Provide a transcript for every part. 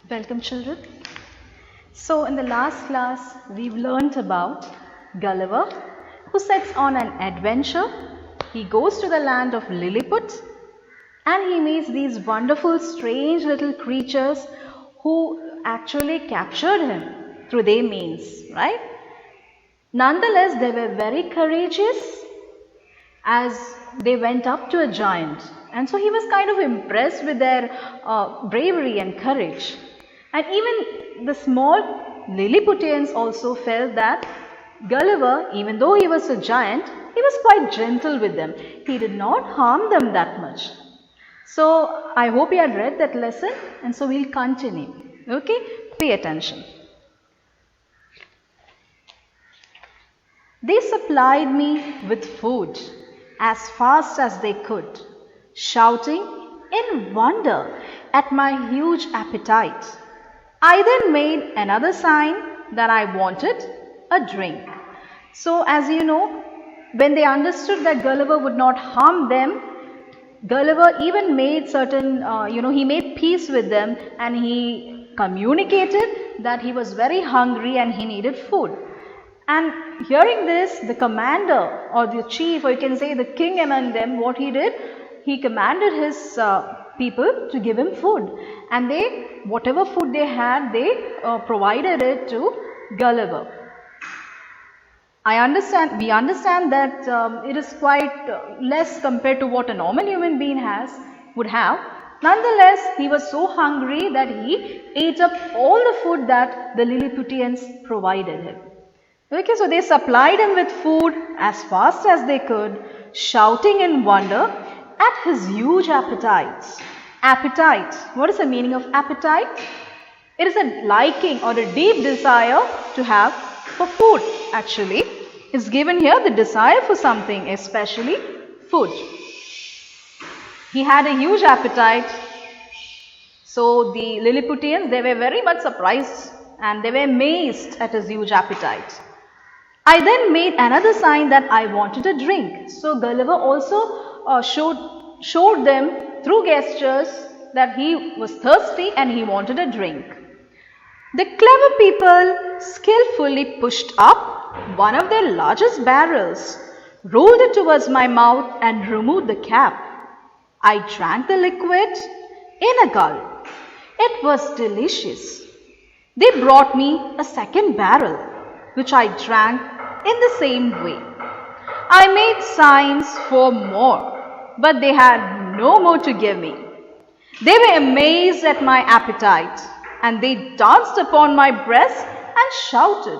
Welcome children. So in the last class we've learnt about Gulliver who sets on an adventure. He goes to the land of Lilliput and he meets these wonderful strange little creatures who actually captured him through their means, right? Nonetheless, they were very courageous as they went up to a giant, and so he was kind of impressed with their bravery and courage. And even the small Lilliputians also felt that Gulliver, even though he was a giant, he was quite gentle with them. He did not harm them that much. So I hope you had read that lesson, and so we'll continue. Okay, pay attention. They supplied me with food as fast as they could, shouting in wonder at my huge appetite. I then made another sign that I wanted a drink. So as you know, when they understood that Gulliver would not harm them, Gulliver even made certain, he made peace with them, and he communicated that he was very hungry and he needed food. And hearing this, the commander or the chief, or you can say the king among them, what he did, he commanded his people to give him food. And whatever food they had, they provided it to Gulliver. We understand that it is quite less compared to what a normal human being would have. Nonetheless, he was so hungry that he ate up all the food that the Lilliputians provided him. Okay, so they supplied him with food as fast as they could, shouting in wonder at his huge appetites. Appetite. What is the meaning of appetite? It is a liking or a deep desire to have for food actually. It's given here the desire for something, especially food. He had a huge appetite. So the Lilliputians, they were very much surprised and they were amazed at his huge appetite. I then made another sign that I wanted a drink. So Gulliver also showed them through gestures that he was thirsty and he wanted a drink. The clever people skillfully pushed up one of their largest barrels, rolled it towards my mouth and removed the cap. I drank the liquid in a gulp. It was delicious. They brought me a second barrel, which I drank in the same way. I made signs for more, but they had no more to give me. They were amazed at my appetite, and they danced upon my breast and shouted.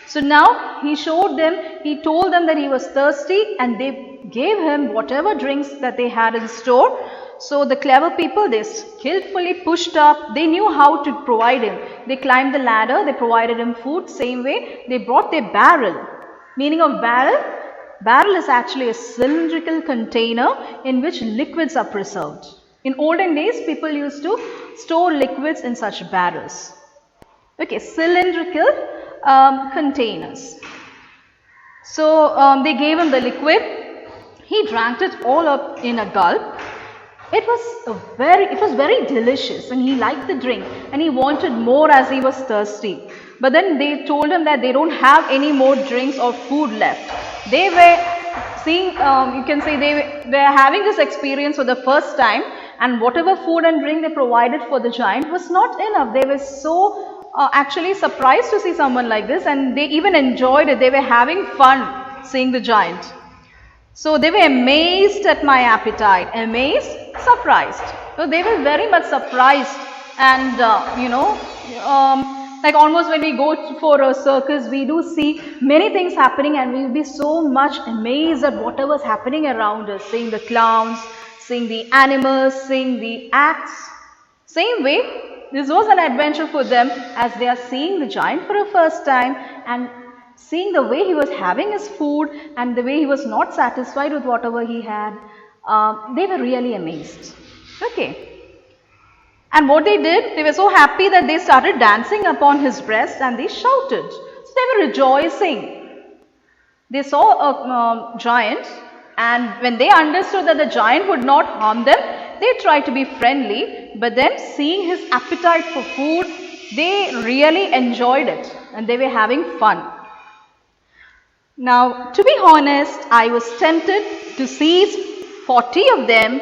So now he told them that he was thirsty, and they gave him whatever drinks that they had in store. So the clever people, they skillfully pushed up. They knew how to provide him. They climbed the ladder. They provided him food. Same way, they brought their barrel. Meaning of barrel? Barrel is actually a cylindrical container in which liquids are preserved. In olden days, people used to store liquids in such barrels. Okay, cylindrical containers. So they gave him the liquid. He drank it all up in a gulp. It was very delicious, and he liked the drink and he wanted more as he was thirsty. But then they told him that they don't have any more drinks or food left. They were seeing, you can say they were having this experience for the first time, and whatever food and drink they provided for the giant was not enough. They were so actually surprised to see someone like this, and they even enjoyed it. They were having fun seeing the giant. So they were amazed at my appetite. Amazed, surprised. So they were very much surprised, and like almost when we go for a circus, we do see many things happening, and we will be so much amazed at whatever's happening around us, seeing the clowns, seeing the animals, seeing the acts. Same way, this was an adventure for them as they are seeing the giant for the first time and seeing the way he was having his food and the way he was not satisfied with whatever he had. They were really amazed. Okay. And what they did, they were so happy that they started dancing upon his breast and they shouted. So they were rejoicing. They saw a giant, and when they understood that the giant would not harm them, they tried to be friendly, but then seeing his appetite for food, they really enjoyed it and they were having fun. Now, to be honest, I was tempted to seize 40 of them,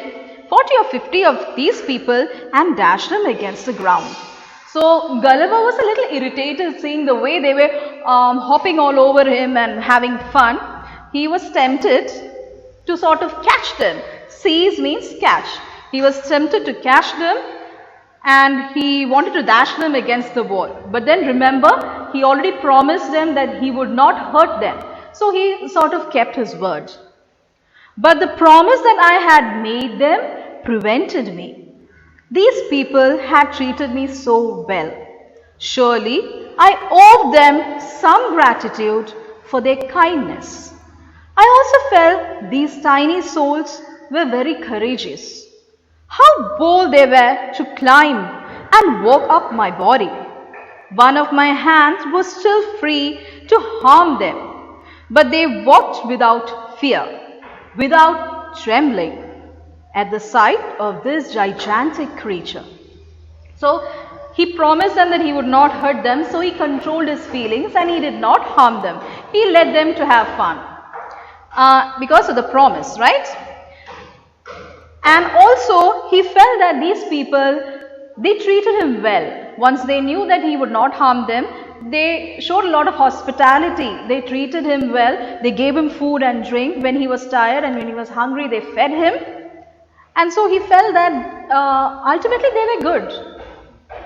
40 or 50 of these people and dash them against the ground. So, Gulliver was a little irritated seeing the way they were hopping all over him and having fun. He was tempted to sort of catch them. Seize means catch. He was tempted to catch them and he wanted to dash them against the wall. But then remember, he already promised them that he would not hurt them. So he sort of kept his word. But the promise that I had made them prevented me. These people had treated me so well. Surely I owed them some gratitude for their kindness. I also felt these tiny souls were very courageous. How bold they were to climb and walk up my body. One of my hands was still free to harm them. But they walked without fear, without trembling at the sight of this gigantic creature. So he promised them that he would not hurt them, so he controlled his feelings and he did not harm them. He let them to have fun because of the promise, right? And also he felt that these people, they treated him well. Once they knew that he would not harm them, they showed a lot of hospitality. They treated him well. They gave him food and drink. When he was tired and when he was hungry, they fed him. And so he felt that ultimately they were good.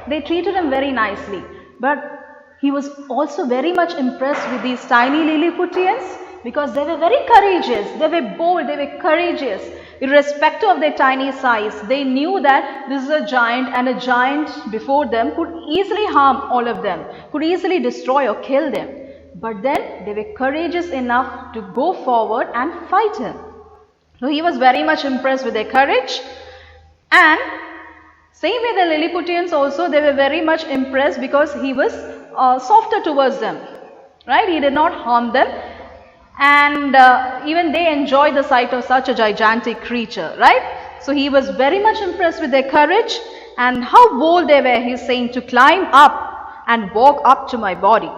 They treated him very nicely. But he was also very much impressed with these tiny Lilliputians because they were very courageous. They were bold. They were courageous. Irrespective of their tiny size, they knew that this is a giant and a giant before them could easily harm all of them, could easily destroy or kill them. But then they were courageous enough to go forward and fight him. So he was very much impressed with their courage. And same way the Lilliputians also, they were very much impressed because he was softer towards them. Right? He did not harm them. And even they enjoyed the sight of such a gigantic creature, right? So he was very much impressed with their courage and how bold they were, he's saying, to climb up and walk up to my body.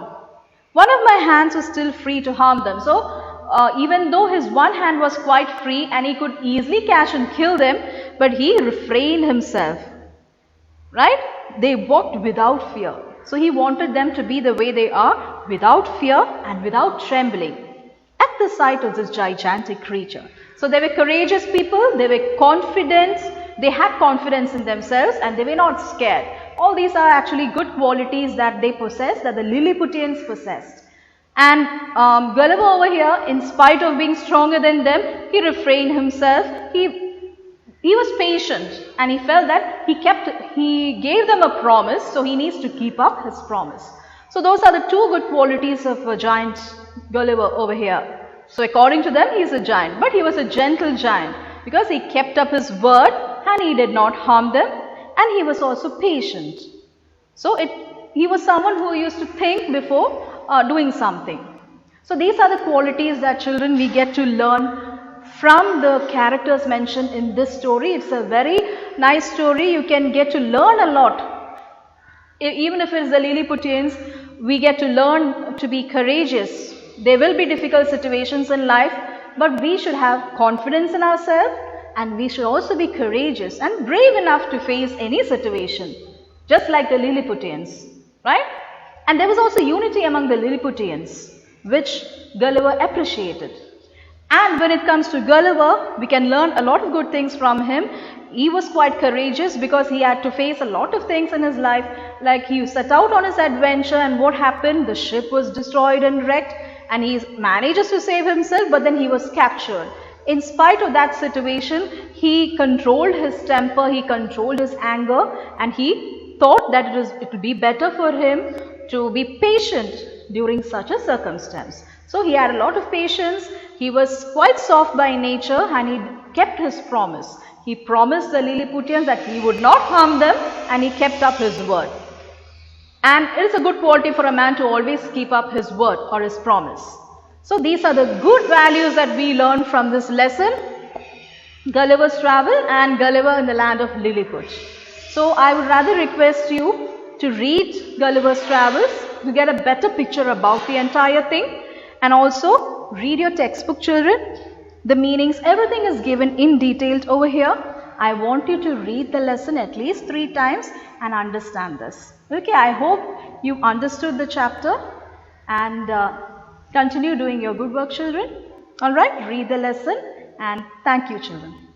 One of my hands was still free to harm them. So even though his one hand was quite free and he could easily catch and kill them, but he refrained himself, right? They walked without fear. So he wanted them to be the way they are, without fear and without trembling at the sight of this gigantic creature. So they were courageous people, they were confident, they had confidence in themselves and they were not scared. All these are actually good qualities that they possess, that the Lilliputians possessed. And Gulliver over here, in spite of being stronger than them, he refrained himself. He was patient and he felt that he gave them a promise, so he needs to keep up his promise. So those are the two good qualities of a giant Gulliver over here. So according to them, he is a giant, but he was a gentle giant because he kept up his word and he did not harm them, and he was also patient. So he was someone who used to think before doing something. So these are the qualities that children we get to learn from the characters mentioned in this story. It's a very nice story. You can get to learn a lot. Even if it's the Lilliputians, we get to learn to be courageous. There will be difficult situations in life, but we should have confidence in ourselves and we should also be courageous and brave enough to face any situation, just like the Lilliputians, right? And there was also unity among the Lilliputians, which Gulliver appreciated. And when it comes to Gulliver, we can learn a lot of good things from him. He was quite courageous because he had to face a lot of things in his life. Like he set out on his adventure and what happened? The ship was destroyed and wrecked and he manages to save himself, but then he was captured. In spite of that situation, he controlled his temper, he controlled his anger, and he thought that it would be better for him to be patient during such a circumstance. So he had a lot of patience. He was quite soft by nature and he kept his promise. He promised the Lilliputians that he would not harm them and he kept up his word. And it is a good quality for a man to always keep up his word or his promise. So these are the good values that we learn from this lesson. Gulliver's Travel and Gulliver in the Land of Lilliput. So I would rather request you to read Gulliver's Travels to get a better picture about the entire thing, and also read your textbook, children. The meanings, everything is given in detail over here. I want you to read the lesson at least 3 times and understand this. Okay, I hope you understood the chapter, and continue doing your good work, children. Alright, read the lesson, and thank you, children.